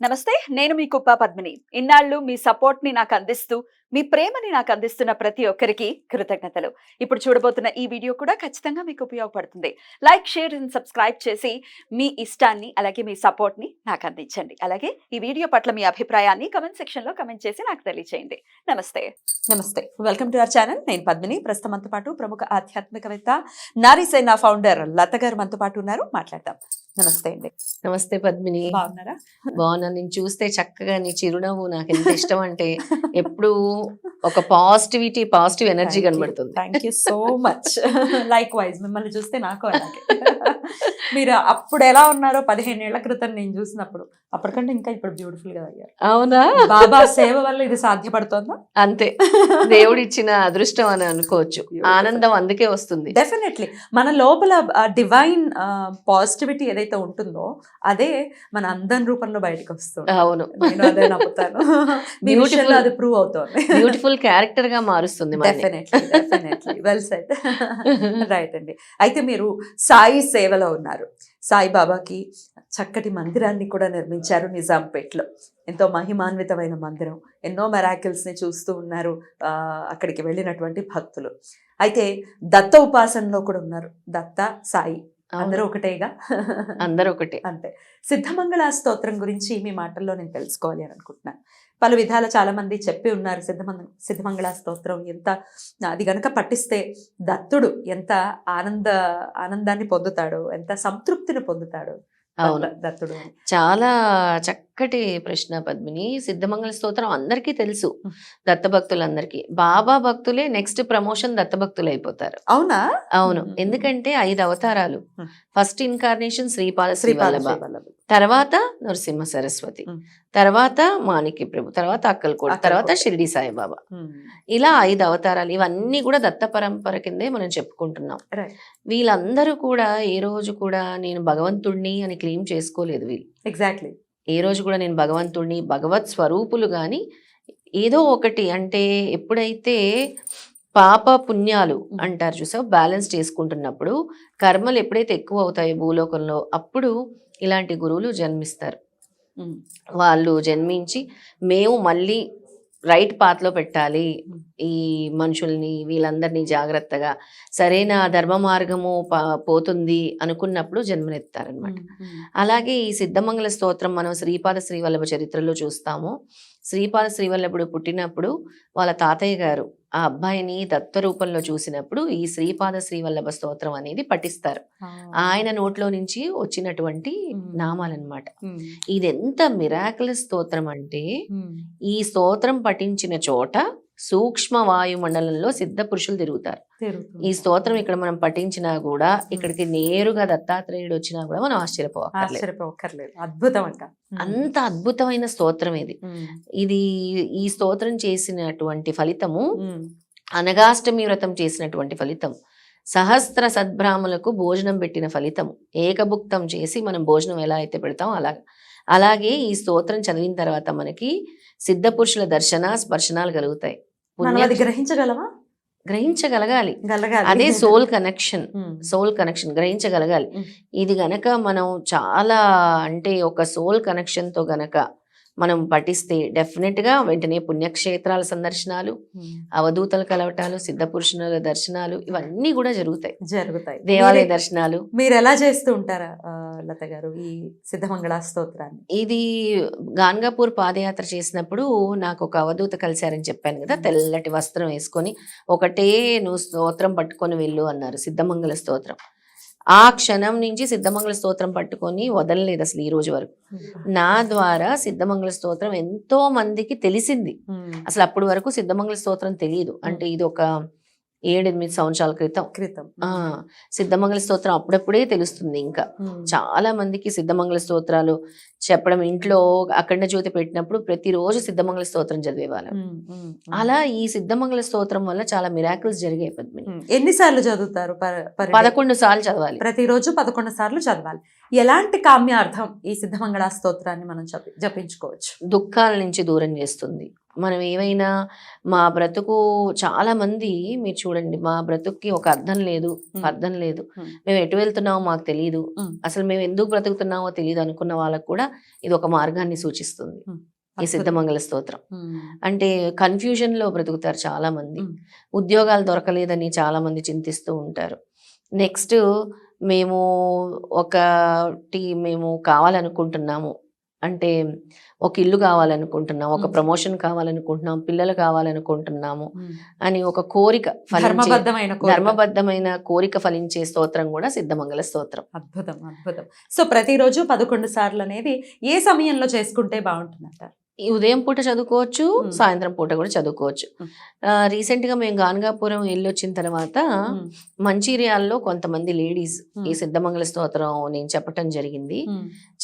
నమస్తే, నేను మీ కుప్ప పద్మిని. ఇన్నాళ్ళు మీ సపోర్ట్‌ని నాకందిస్తూ, మీ ప్రేమని నాకందిస్తున్న ప్రతి ఒక్కరికి కృతజ్ఞతలు. ఇప్పుడు చూడబోతున్న ఈ వీడియో కూడా ఖచ్చితంగా మీకు ఉపయోగపడుతుంది. లైక్, షేర్ అండ్ సబ్స్క్రైబ్ చేసి మీ ఇష్టాన్ని, అలాగే మీ సపోర్ట్‌ని నాకందించండి. అలాగే ఈ వీడియో పట్ల మీ అభిప్రాయాన్ని కామెంట్ సెక్షన్‌లో కామెంట్ చేసి నాకు తెలియజేయండి. నమస్తే. నమస్తే. Welcome to our channel. నేను పద్మిని. ప్రస్తుతం మనతో పాటు ప్రముఖ ఆధ్యాత్మికవేత్త, నారీసేన ఫౌండర్ లత గారు మనతో పాటు ఉన్నారు. మాట్లాడదాం. నమస్తే అండి. నమస్తే పద్మిని. బాగున్నారా? బాగున్నా. నేను చూస్తే చక్కగా నీ చిరునవ్వు నాకు ఎంత ఇష్టం అంటే ఎప్పుడు ఒక పాజిటివ్ ఎనర్జీ కనబడుతుంది. Thank you so much. Like wise మిమ్మల్ని చూస్తే నాకు అలాగే. మీరు అప్పుడు ఎలా ఉన్నారో 15 ఏళ్ల క్రితం నేను చూసినప్పుడు, అప్పటికంటే ఇంకా ఇప్పుడు బ్యూటిఫుల్ గా అయ్యారు. అవునా? బాబా సేవ వల్ల ఇది సాధ్యపడుతుందా? అంతే, దేవుడిచ్చిన అదృష్టం అని అనుకోవచ్చు. ఆనందం అందుకే వస్తుంది. డెఫినెట్లీ మన లోపల డివైన్ పాజిటివిటీ ఏదైతే ఉంటుందో అదే మన అందం రూపంలో బయటకు వస్తుంది. అవును, నేను అదే నమ్ముతాను. బ్యూటిఫుల్, అది ప్రూవ్ అవుతుంది. బ్యూటిఫుల్ క్యారెక్టర్ గా మారుస్తుంది. Definitely well said. రైట్ అండి. అయితే మీరు సాయి సేవలో ఉన్నారు. సాయిబాబాకి చక్కటి మందిరాన్ని కూడా నిర్మించారు నిజాంపేట్లో. ఎంతో మహిమాన్వితమైన మందిరం. ఎన్నో మెరాకిల్స్ని చూస్తూ ఉన్నారు అక్కడికి వెళ్ళినటువంటి భక్తులు. అయితే దత్త ఉపాసనలో కూడా ఉన్నారు. దత్త, సాయి అందరూ ఒకటేగా? అందరూ ఒకటే. అంతే. సిద్ధమంగళ స్తోత్రం గురించి మీ మాటల్లో నేను తెలుసుకోవాలి అని అనుకుంటున్నాను. పలు విధాలు చాలా మంది చెప్పి ఉన్నారు. సిద్ధమంగళ స్తోత్రం ఎంత, అది గనక పఠిస్తే దత్తుడు ఎంత ఆనందాన్ని పొందుతాడు, ఎంత సంతృప్తిని పొందుతాడు అవును, దత్తుడు. చాలా చక్కటి ప్రశ్న పద్మిని. సిద్ధమంగళ స్తోత్రం అందరికీ తెలుసు, దత్త భక్తులందరికీ. బాబా భక్తులే నెక్స్ట్ ప్రమోషన్ దత్త భక్తులు అయిపోతారు. అవునా? అవును, ఎందుకంటే 5 అవతారాలు. ఫస్ట్ ఇన్కార్నేషన్ శ్రీపాద శ్రీవల్లభ, తర్వాత నరసింహ సరస్వతి, తర్వాత మాణిక్య ప్రభు, తర్వాత అక్కల్కోట, తర్వాత షిరిడి సాయిబాబా. ఇలా 5 అవతారాలు. ఇవన్నీ కూడా దత్త పరంపర కిందే మనం చెప్పుకుంటున్నాం. వీళ్ళందరూ కూడా ఏ రోజు కూడా నేను భగవంతుడిని అని క్లెయిమ్ చేసుకోలేదు వీళ్ళు. ఎగ్జాక్ట్లీ. ఏ రోజు కూడా నేను భగవంతుడిని, భగవత్ స్వరూపులు. కానీ ఏదో ఒకటి అంటే ఎప్పుడైతే పాప పుణ్యాలు అంటారు చూసావు, బ్యాలెన్స్ చేసుకుంటున్నప్పుడు కర్మలు ఎప్పుడైతే ఎక్కువ అవుతాయో భూలోకంలో, అప్పుడు ఇలాంటి గురువులు జన్మిస్తారు. వాళ్ళు జన్మించి మేము మళ్ళీ రైట్ పాత్లో పెట్టాలి ఈ మనుషుల్ని, వీళ్ళందరినీ జాగ్రత్తగా సరైన ధర్మ మార్గము పోతుంది అనుకున్నప్పుడు జన్మనెత్తారనమాట. అలాగే ఈ సిద్ధమంగళ స్తోత్రం మనం శ్రీపాద శ్రీవల్లభ చరిత్రలో చూస్తాము. శ్రీపాద శ్రీవల్లభుడు పుట్టినప్పుడు వాళ్ళ తాతయ్య గారు ఆ అబ్బాయిని దత్త రూపంలో చూసినప్పుడు ఈ శ్రీపాద శ్రీవల్లభ స్తోత్రం అనేది పఠిస్తారు. ఆయన నోట్లో నుంచి వచ్చినటువంటి నామాలన్నమాట. ఇది ఎంత మిరాకులస్ స్తోత్రం అంటే, ఈ స్తోత్రం పఠించిన చోట సూక్ష్మ వాయుమండలంలో సిద్ధ పురుషులు తిరుగుతారు. ఈ స్తోత్రం ఇక్కడ మనం పఠించినా కూడా, ఇక్కడికి నేరుగా దత్తాత్రేయుడు వచ్చినా కూడా మనం ఆశ్చర్యపోకర్లేదు. అద్భుతం అంట. అంత అద్భుతమైన స్తోత్రం ఇది. ఈ స్తోత్రం చేసినటువంటి ఫలితము అనగాష్టమి వ్రతం చేసినటువంటి ఫలితం, సహస్ర సద్బ్రాహ్మణులకు భోజనం పెట్టిన ఫలితం, ఏకభుక్తం చేసి మనం భోజనం ఎలా అయితే పెడతాం అలాగే ఈ స్తోత్రం చదివిన తర్వాత మనకి సిద్ధ పురుషుల దర్శన స్పర్శనాలు కలుగుతాయి. గ్రహించగలగాలి. అదే సోల్ కనెక్షన్ గ్రహించగలగాలి. ఇది గనక మనం చాలా అంటే ఒక సోల్ కనెక్షన్ తో గనక మనం పఠిస్తే డెఫినెట్ గా వెంటనే పుణ్యక్షేత్రాల సందర్శనాలు, అవధూతలు కలవటాలు, సిద్ధ పురుషుల దర్శనాలు ఇవన్నీ కూడా జరుగుతాయి. దేవాలయ దర్శనాలు. మీరు ఎలా చేస్తూ ఉంటారా లత గారు ఈ సిద్ధమంగళ స్తోత్రాన్ని? ఇది గాన్గాపూర్ పాదయాత్ర చేసినప్పుడు నాకు ఒక అవధూత కలిశారని చెప్పాను కదా, తెల్లటి వస్త్రం వేసుకొని ఒకటే నువ్వు స్తోత్రం పట్టుకొని వెళ్ళు అన్నారు, సిద్ధమంగళ స్తోత్రం. ఆ క్షణం నుంచి సిద్ధమంగళ స్తోత్రం పట్టుకొని వదలలేదు అసలు ఈ రోజు వరకు. నా ద్వారా సిద్ధమంగళ స్తోత్రం ఎంతో మందికి తెలిసింది. అసలు అప్పటి వరకు సిద్ధమంగళ స్తోత్రం తెలియదు. అంటే ఇది ఒక 7-8 సంవత్సరాల క్రితం సిద్ధమంగళ స్తోత్రం అప్పుడప్పుడే తెలుస్తుంది. ఇంకా చాలా మందికి సిద్ధమంగళ స్తోత్రాలు చెప్పడం, ఇంట్లో అఖండ జ్యోతి పెట్టినప్పుడు ప్రతిరోజు సిద్ధమంగళ స్తోత్రం చదివేవాళ్ళం. అలా ఈ సిద్ధమంగళ స్తోత్రం వల్ల చాలా మిరాకిల్స్ జరిగాయి పద్మిని. ఎన్నిసార్లు చదువుతారు? 11 సార్లు చదవాలి. ప్రతిరోజు 11 సార్లు చదవాలి. ఎలాంటి కామ్యార్థం ఈ సిద్ధమంగళ స్తోత్రాన్ని మనం జపించుకోవచ్చు? దుఃఖాల నుంచి దూరం చేస్తుంది, మనం ఏమైనా మా బ్రతుకు చాలా మంది మీరు చూడండి, మా బ్రతుక్కి ఒక అర్థం లేదు, అర్థం లేదు, మేము ఎటు వెళ్తున్నామో మాకు తెలియదు, అసలు మేము ఎందుకు బ్రతుకుతున్నామో తెలియదు అనుకున్న వాళ్ళకు కూడా ఇది ఒక మార్గాన్ని సూచిస్తుంది ఈ సిద్ధమంగళ స్తోత్రం. అంటే కన్ఫ్యూజన్ లో బ్రతుకుతారు చాలా మంది, ఉద్యోగాలు దొరకలేదని చాలా మంది చింతిస్తూ ఉంటారు. నెక్స్ట్ మేము మేము కావాలనుకుంటున్నాము, అంటే ఒక ఇల్లు కావాలనుకుంటున్నాం, ఒక ప్రమోషన్ కావాలనుకుంటున్నాం, పిల్లలు కావాలనుకుంటున్నాము అని ఒక కోరిక ధర్మబద్ధమైన కోరిక ఫలించే స్తోత్రం కూడా సిద్ధమంగళ స్తోత్రం. అద్భుతం, అద్భుతం. సో ప్రతిరోజు 11 సార్లు అనేది ఏ సమయంలో చేసుకుంటే బాగుంటుందంటారు? ఈ ఉదయం పూట చదువుకోవచ్చు, సాయంత్రం పూట కూడా చదువుకోవచ్చు. రీసెంట్ గా మేము గానగాపురం వెళ్ళొచ్చిన తర్వాత మంచిర్యాలలో కొంతమంది లేడీస్ ఈ సిద్ధమంగళ స్తోత్రం నేను చెప్పటం జరిగింది.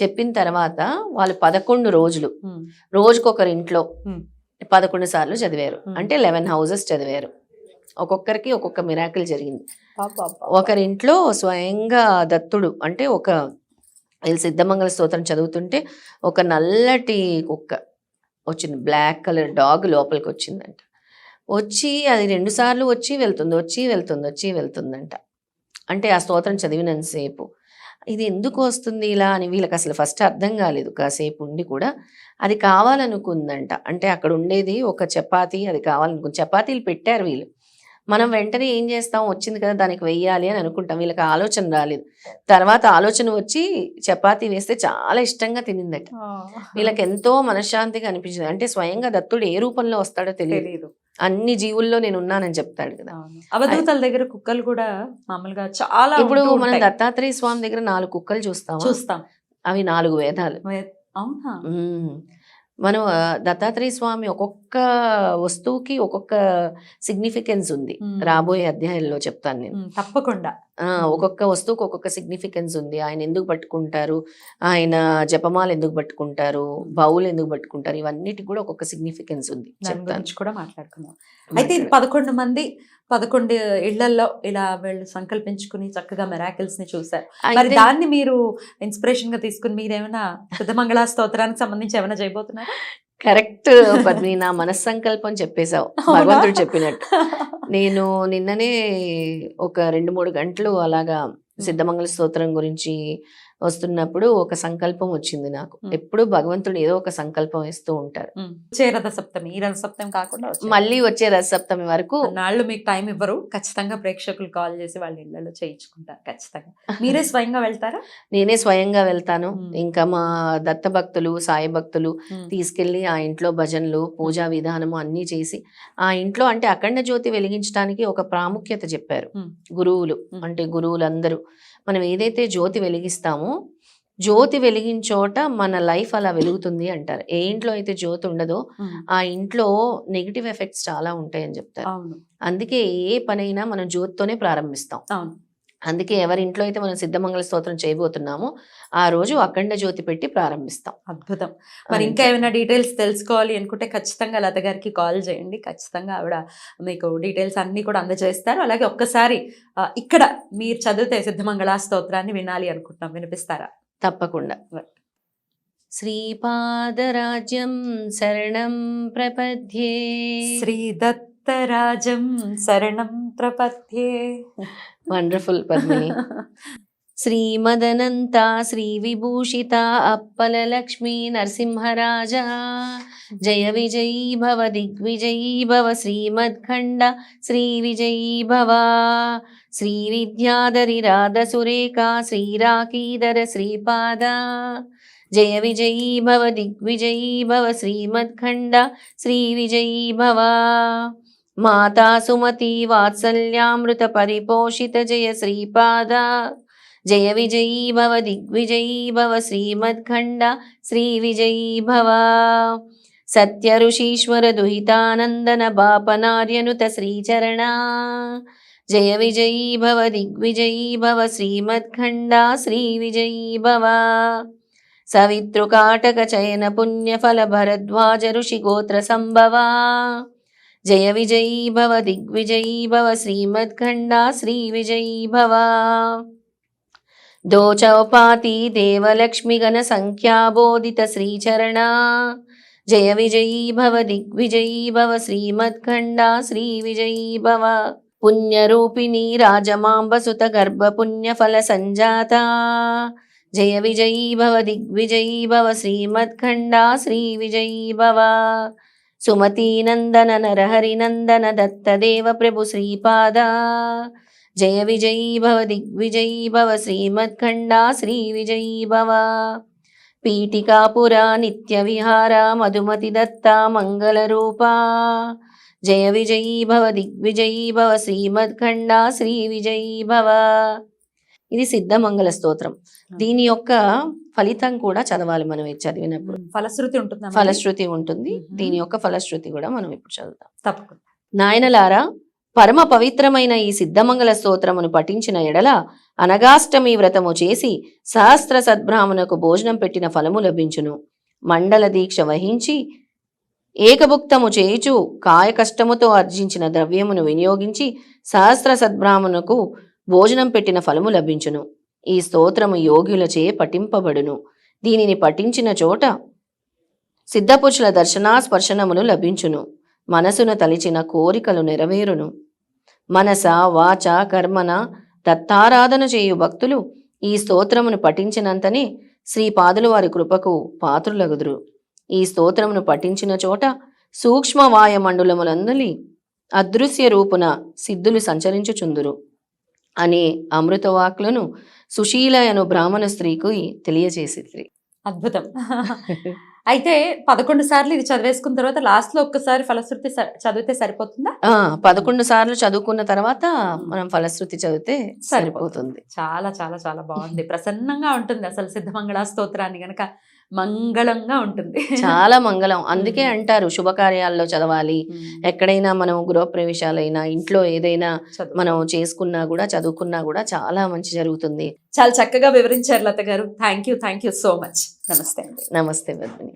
చెప్పిన తర్వాత వాళ్ళు 11 రోజులు రోజుకొకరి ఇంట్లో 11 సార్లు చదివారు. అంటే 11 houses చదివారు. ఒక్కొక్కరికి ఒక్కొక్క మిరాకిల్ జరిగింది. ఒకరింట్లో స్వయంగా దత్తుడు అంటే సిద్ధమంగళ స్తోత్రం చదువుతుంటే ఒక నల్లటి కుక్క వచ్చింది, బ్లాక్ కలర్ డాగ్ లోపలికి వచ్చిందంట. వచ్చి అది 2 సార్లు వచ్చి వెళ్తుందంట. అంటే ఆ స్తోత్రం చదివినంతసేపు ఇది ఎందుకు వస్తుంది ఇలా అని వీళ్ళకి అసలు ఫస్ట్ అర్థం కాలేదు. కాసేపు ఉండి కూడా అది కావాలనుకుందంట. అంటే అక్కడ ఉండేది ఒక చపాతీ, అది కావాలనుకుంది. చపాతీలు పెట్టారు వీళ్ళు, మనం వెంటనే ఏం చేస్తాం, వచ్చింది కదా దానికి వెయ్యాలి అని అనుకుంటాం. వీళ్ళకి ఆలోచన రాలేదు. తర్వాత ఆలోచన వచ్చి చపాతీ వేస్తే చాలా ఇష్టంగా తినిందట. వీళ్ళకి ఎంతో మనశ్శాంతిగా అనిపించింది. అంటే స్వయంగా దత్తుడు ఏ రూపంలో వస్తాడో తెలియదు, అన్ని జీవుల్లో నేను ఉన్నానని చెప్తాడు కదా. అవధూతల దగ్గర కుక్కలు కూడా మామూలుగా చాలా, ఇప్పుడు మనం దత్తాత్రేయ స్వామి దగ్గర 4 కుక్కలు చూస్తాం, అవి 4 వేదాలు. అవునా? మనం దత్తాత్రేయ స్వామి ఒక్కొక్క వస్తువుకి ఒక్కొక్క సిగ్నిఫికెన్స్ ఉంది. రాబోయే అధ్యాయంలో చెప్తాను నేను తప్పకుండా. ఒక్కొక్క వస్తువుకి ఒక్కొక్క సిగ్నిఫికెన్స్ ఉంది. ఆయన ఎందుకు పట్టుకుంటారు, ఆయన జపమాలు ఎందుకు పట్టుకుంటారు, బౌల్ ఎందుకు పట్టుకుంటారు, ఇవన్నిటికి కూడా ఒక్కొక్క సిగ్నిఫికెన్స్ ఉంది. కూడా మాట్లాడుకుందాం. అయితే 11 మంది 11 ఇళ్లలో ఇలా వీళ్ళు సంకల్పించుకుని చక్కగా మెరాకిల్స్ ని చూసారు. మరి దాన్ని మీరు ఇన్స్పిరేషన్ గా తీసుకుని మీరేమైనా సిద్ధమంగళ స్తోత్రానికి సంబంధించి ఏమైనా చేయబోతున్నారా? కరెక్ట్ పద్మిని, నా మనస్సంకల్పం చెప్పేశావు, భగవంతుడు చెప్పినట్టు. నేను నిన్ననే ఒక 2-3 గంటలు అలాగా సిద్ధమంగళ స్తోత్రం గురించి వస్తున్నప్పుడు ఒక సంకల్పం వచ్చింది నాకు. ఎప్పుడు భగవంతుడు ఏదో ఒక సంకల్పం ఇస్తూ ఉంటారు. రథసప్తమి, ఈ రథసప్తమి కాకుండా మళ్ళీ వచ్చే రథసప్తమి వరకు నాళ్ళు మీకు టైం ఇవ్వరు. ఖచ్చితంగా ప్రేక్షకులు కాల్ చేసి వాళ్ళ ఇళ్లలో చేయించుకుంటారు. ఖచ్చితంగా మీరే స్వయంగా వెళ్తారా? నేనే స్వయంగా వెళ్తాను. ఇంకా మా దత్త భక్తులు, సాయి భక్తులు తీసుకెళ్లి ఆ ఇంట్లో భజనలు, పూజా విధానము అన్ని చేసి ఆ ఇంట్లో అంటే అఖండ జ్యోతి వెలిగించడానికి ఒక ప్రాముఖ్యత చెప్పారు గురువులు. అంటే గురువులందరూ మనం ఏదైతే జ్యోతి వెలిగిస్తామో, జ్యోతి వెలిగించోట మన లైఫ్ అలా వెలుగుతుంది అంటారు. ఏ ఇంట్లో అయితే జ్యోతి ఉండదో ఆ ఇంట్లో నెగిటివ్ ఎఫెక్ట్స్ చాలా ఉంటాయని చెప్తారు. అందుకే ఏ పనైనా మనం జ్యోతితోనే ప్రారంభిస్తాం. అందుకే ఎవరింట్లో అయితే మనం సిద్ధమంగళ స్తోత్రం చేయబోతున్నామో ఆ రోజు అఖండ జ్యోతి పెట్టి ప్రారంభిస్తాం. అద్భుతం. మరి ఇంకా ఏమైనా డీటెయిల్స్ తెలుసుకోవాలి అనుకుంటే ఖచ్చితంగా లత గారికి కాల్ చేయండి. ఖచ్చితంగా ఆవిడ మీకు డీటెయిల్స్ అన్ని కూడా అందజేస్తారు. అలాగే ఒక్కసారి ఇక్కడ మీరు చదివితే సిద్ధమంగళ స్తోత్రాన్ని వినాలి అనుకుంటున్నాం, వినిపిస్తారా? తప్పకుండా. శ్రీపాదరాజ్యం శరణం ప్రపద్యే, శ్రీదత్తరాజం శరణం ప్రపద్యే. వండర్ఫుల్ పద్మిని. శ్రీమదనంత శ్రీ విభూషిత అప్పల లక్ష్మీ నరసింహరాజా, జయ విజయీ భవ దిగ్విజయీ భవ, శ్రీమద్ఖండ శ్రీ విజయీ భవ. శ్రీ విద్యాధరి రాధ సురేఖా శ్రీరాకీధర శ్రీపాద, జయ విజయీ భవ దిగ్విజయీ భవ, శ్రీమద్ఖండ శ్రీ విజయీ భవ. మాతా సుమతి వాత్సల్యామృత పరిపోషిత జయ శ్రీపాద, జయ విజయీ భవ దిగ్విజయీ భవ, శ్రీమద్ఖండ శ్రీ విజయీ భవ. సత్య ఋషీశ్వర దుహితానందన బాపనార్యనుత శ్రీచరణ, జయ విజయీ భవ దిగ్విజయీ భవ, శ్రీమద్ఖండ శ్రీ విజయీ భవ. సవితృకాటక చయన పుణ్యఫల భరద్వాజ ఋషి గోత్ర సంభవ, జయ విజయీ భవ దిగ్విజయీ భవ, శ్రీమద్ఖండ శ్రీ విజయీ భవ. దోచౌపాతి దేవలక్ష్మి గణ సంఖ్యాబోధిత శ్రీచరణ, జయ విజయీ భవ దిగ్విజయీ భవ శ్రీమద్ఖండా శ్రీ విజయీ భవ పుణ్యరూపిణి రాజమాంబసుత గర్భ పుణ్యఫల సంజాత జయ విజయీ భవ దిగ్విజయీ భవ శ్రీమద్ఖండా శ్రీ విజయీ భవ సుమతీ నందన నరహరి నందన దత్తదేవ ప్రభు శ్రీపాద జయ విజయీ భవ దిగ్విజయీ భవ శ్రీమద్ఖండా శ్రీ విజయీ భవ పీఠికాపురా నిత్య విహార మధుమతి దత్త మంగళ రూపా జయ విజయీ భవ దిగ్విజయీ భవ శ్రీమద్ఖండా శ్రీ విజయీ భవ. ఇది సిద్ధమంగళ స్తోత్రం. దీని యొక్క ఫలితం కూడా చదవాలి మనం ఇది చదివినప్పుడు. ఫలశ్రుతి ఉంటుంది, ఫలశ్రుతి ఉంటుంది. దీని యొక్క ఫలశ్రుతి కూడా మనం ఇప్పుడు చదువుతాం. తప్పకుండా. నాయనలారా, పరమ పవిత్రమైన ఈ సిద్ధమంగళ స్తోత్రమును పఠించిన ఎడల అనగాష్టమి వ్రతము చేసి సహస్ర సద్బ్రాహ్మణకు భోజనం పెట్టిన ఫలము లభించును. మండల దీక్ష వహించి ఏకభుక్తము చేయుచు కాయ కష్టముతో ఆర్జించిన ద్రవ్యమును వినియోగించి సహస్ర సద్బ్రాహ్మణుకు భోజనం పెట్టిన ఫలము లభించును. ఈ స్తోత్రము యోగులచే పఠింపబడును. దీనిని పఠించిన చోట సిద్ధపురుషుల దర్శనాస్పర్శనములు లభించును. మనసును తలిచిన కోరికలు నెరవేరును. మనస వాచ కర్మన దత్తారాధన చేయు భక్తులు ఈ స్తోత్రమును పఠించినంతనే శ్రీపాదులు వారి కృపకు పాత్రులగుదురు. ఈ స్తోత్రమును పఠించిన చోట సూక్ష్మ వాయుమండలములందలి అదృశ్య రూపున సిద్ధులు సంచరించుచుందురు అనే అమృతవాక్లను సుశీలయను బ్రాహ్మణ స్త్రీకి తెలియజేసింది. అద్భుతం. అయితే 11 సార్లు ఇది చదివేసుకున్న తర్వాత లాస్ట్ లో ఒక్కసారి ఫలశ్రుతి చదివితే సరిపోతుందా? 11 సార్లు చదువుకున్న తర్వాత మనం ఫలశ్రుతి చదివితే సరిపోతుంది. చాలా చాలా చాలా బాగుంది. ప్రసన్నంగా ఉంటుంది అసలు సిద్ధమంగళ స్తోత్రాన్ని గనక మంగళంగా ఉంటుంది. చాలా మంగళం. అందుకే అంటారు శుభకార్యాల్లో చదవాలి. ఎక్కడైనా మనం గృహప్రవేశాలైనా ఇంట్లో ఏదైనా మనం చేసుకున్నా కూడా చదువుకున్నా కూడా చాలా మంచి జరుగుతుంది. చాలా చక్కగా వివరించారు లత గారు. Thank you so much. నమస్తే అండి. నమస్తే పద్మిని.